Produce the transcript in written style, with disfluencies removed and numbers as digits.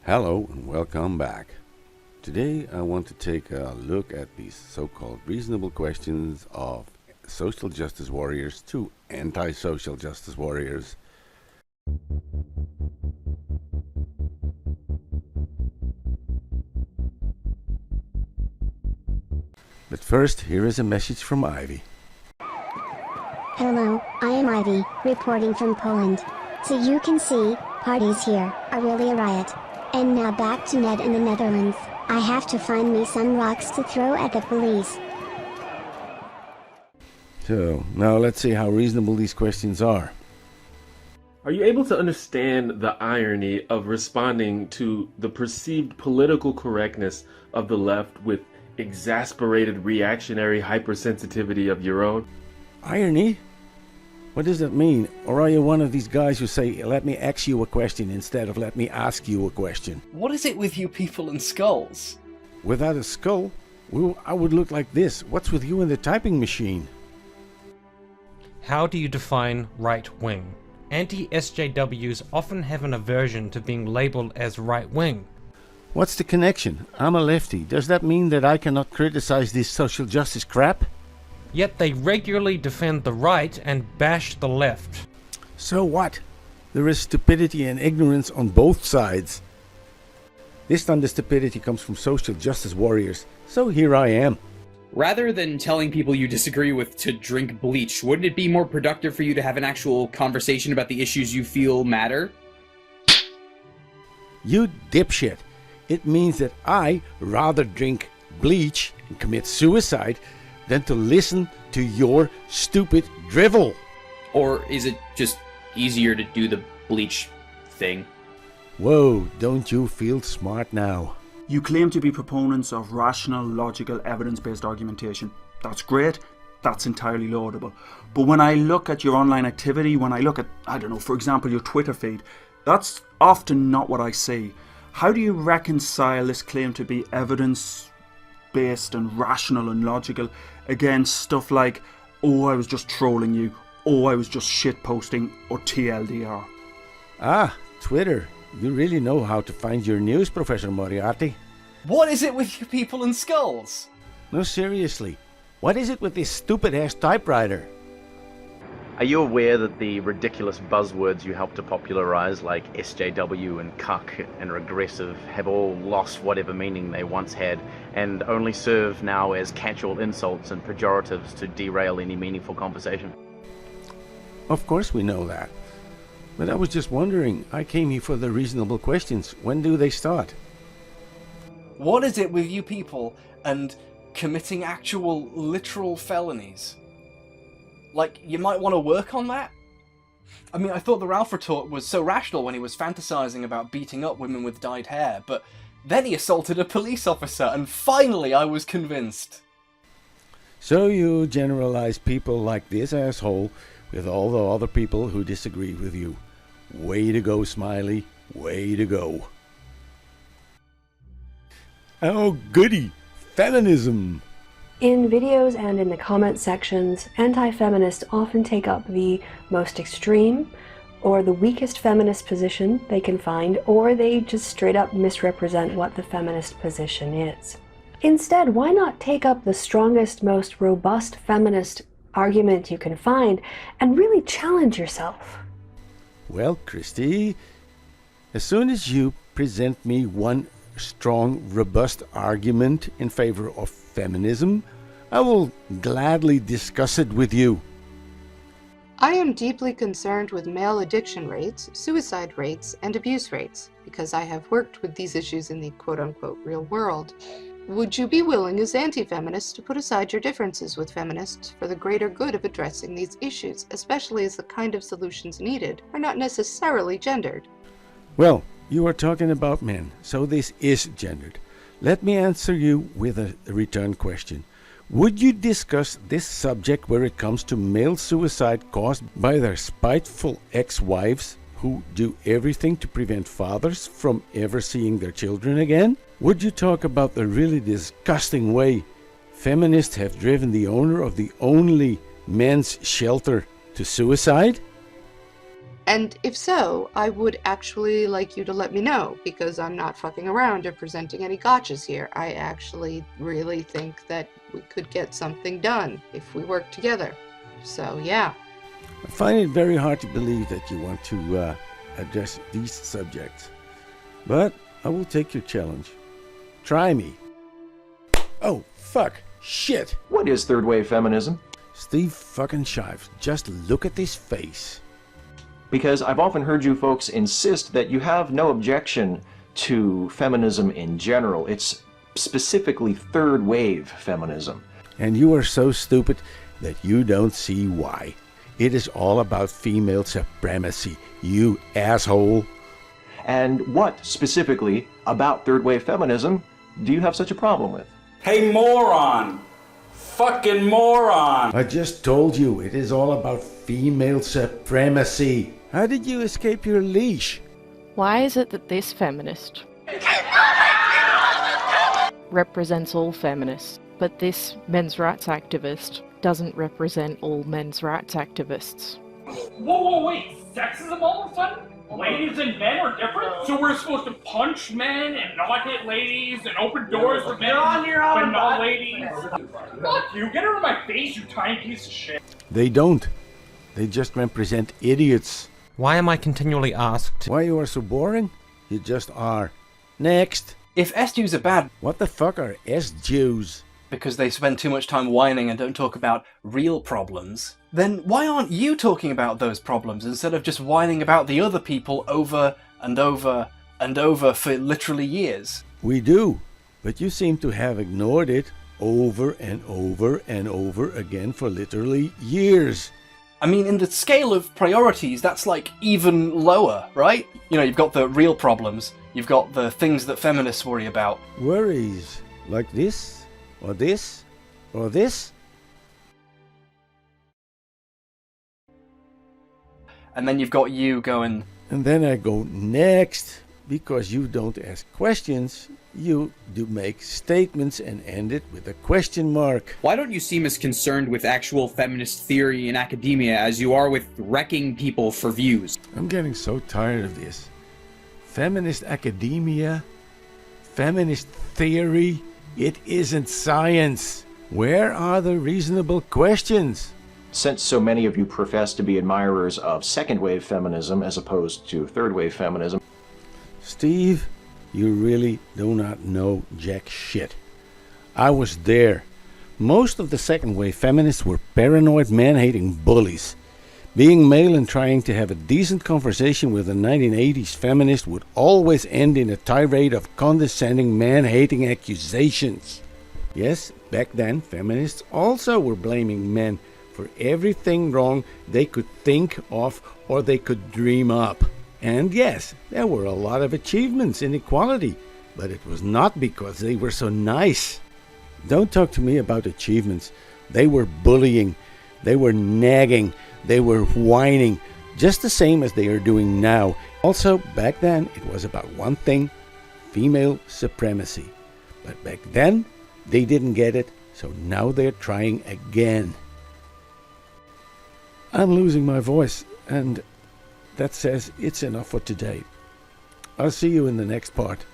Hello and welcome back. Today I want to take a look at these so-called reasonable questions of social justice warriors to anti-social justice warriors. But first, here is a message from Ivy. Hello, I am Ivy, reporting from Poland. So you can see, parties here are really a riot. And now back to Ned in the Netherlands. I have to find me some rocks to throw at the police. So, now let's see how reasonable these questions are. Are you able to understand the irony of responding to the perceived political correctness of the left with exasperated reactionary hypersensitivity of your own? Irony? What does that mean? Or are you one of these guys who say, let me ask you a question instead of let me ask you a question? What is it with you people and skulls? Without a skull, I would look like this. What's with you and the typing machine? How do you define right-wing? Anti-SJWs often have an aversion to being labelled as right-wing. What's the connection? I'm a lefty. Does that mean that I cannot criticize this social justice crap? Yet they regularly defend the right and bash the left. So what? There is stupidity and ignorance on both sides. This time the stupidity comes from social justice warriors. So here I am. Rather than telling people you disagree with to drink bleach, wouldn't it be more productive for you to have an actual conversation about the issues you feel matter? You dipshit. It means that I rather drink bleach and commit suicide than to listen to your stupid drivel. Or is it just easier to do the bleach thing? Whoa, don't you feel smart now? You claim to be proponents of rational, logical, evidence-based argumentation. That's great. That's entirely laudable. But when I look at your online activity, when I look at, I don't know, for example, your Twitter feed, that's often not what I see. How do you reconcile this claim to be evidence-based and rational and logical against stuff like, oh, I was just trolling you, oh, I was just shitposting, or TLDR? Ah, Twitter. You really know how to find your news, Professor Moriarty. What is it with you people and skulls? No, seriously. What is it with this stupid-ass typewriter? Are you aware that the ridiculous buzzwords you helped to popularize, like SJW and cuck and regressive, have all lost whatever meaning they once had and only serve now as catch-all insults and pejoratives to derail any meaningful conversation? Of course we know that. But I was just wondering, I came here for the reasonable questions. When do they start? What is it with you people and committing actual literal felonies? Like, you might want to work on that? I mean, I thought the Ralph retort was so rational when he was fantasizing about beating up women with dyed hair, but then he assaulted a police officer, and finally I was convinced. So you generalize people like this asshole with all the other people who disagree with you. Way to go, Smiley. Way to go. Oh, goody. Feminism. In videos and in the comment sections, anti-feminists often take up the most extreme or the weakest feminist position they can find, or they just straight up misrepresent what the feminist position is. Instead, why not take up the strongest, most robust feminist argument you can find and really challenge yourself? Well, Christy, as soon as you present me one strong, robust argument in favor of feminism, I will gladly discuss it with you. I am deeply concerned with male addiction rates, suicide rates, and abuse rates, because I have worked with these issues in the quote-unquote real world. Would you be willing as anti-feminists to put aside your differences with feminists for the greater good of addressing these issues, especially as the kind of solutions needed are not necessarily gendered? Well, you are talking about men, so this is gendered. Let me answer you with a return question. Would you discuss this subject where it comes to male suicide caused by their spiteful ex-wives who do everything to prevent fathers from ever seeing their children again? Would you talk about the really disgusting way feminists have driven the owner of the only men's shelter to suicide? And if so, I would actually like you to let me know, because I'm not fucking around or presenting any gotchas here. I actually really think that we could get something done if we work together. So, yeah. I find it very hard to believe that you want to address these subjects. But I will take your challenge. Try me. Oh, fuck. Shit. What is third wave feminism? Steve fucking Shives, just look at this face. Because I've often heard you folks insist that you have no objection to feminism in general. It's specifically third wave feminism. And you are so stupid that you don't see why. It is all about female supremacy, you asshole. And what specifically about third wave feminism do you have such a problem with? Hey, moron! Fucking moron! I just told you, it is all about female supremacy. How did you escape your leash? Why is it that this feminist represents all feminists, but this men's rights activist doesn't represent all men's rights activists? Whoa, wait! Sexism all of a sudden? Ladies and men are different? So we're supposed to punch men and not hit ladies and open doors for men, but not ladies? Fuck you! Get out of my face, you tiny piece of shit! They don't. They just represent idiots. Why am I continually asked? Why you are so boring? You just are. Next. If SJWs are bad, what the fuck are SJWs? Because they spend too much time whining and don't talk about real problems, then why aren't you talking about those problems instead of just whining about the other people over and over and over for literally years? We do, but you seem to have ignored it over and over and over again for literally years. I mean, in the scale of priorities, that's like even lower, right? You know, you've got the real problems, you've got the things that feminists worry about. Worries? Like this? Or this? Or this? And then you've got you going... And then I go next, because you don't ask questions, you do make statements and end it with a question mark. Why don't you seem as concerned with actual feminist theory in academia as you are with wrecking people for views? I'm getting so tired of this. Feminist academia? Feminist theory? It isn't science. Where are the reasonable questions? Since so many of you profess to be admirers of second wave feminism as opposed to third wave feminism... Steve, you really do not know jack shit. I was there. Most of the second wave feminists were paranoid man-hating bullies. Being male and trying to have a decent conversation with a 1980s feminist would always end in a tirade of condescending man-hating accusations. Yes, back then feminists also were blaming men for everything wrong they could think of or they could dream up. And yes, there were a lot of achievements in equality, but it was not because they were so nice. Don't talk to me about achievements. They were bullying, they were nagging, they were whining, just the same as they are doing now. Also, back then, it was about one thing, female supremacy. But back then, they didn't get it, so now they're trying again. I'm losing my voice, and that says it's enough for today. I'll see you in the next part.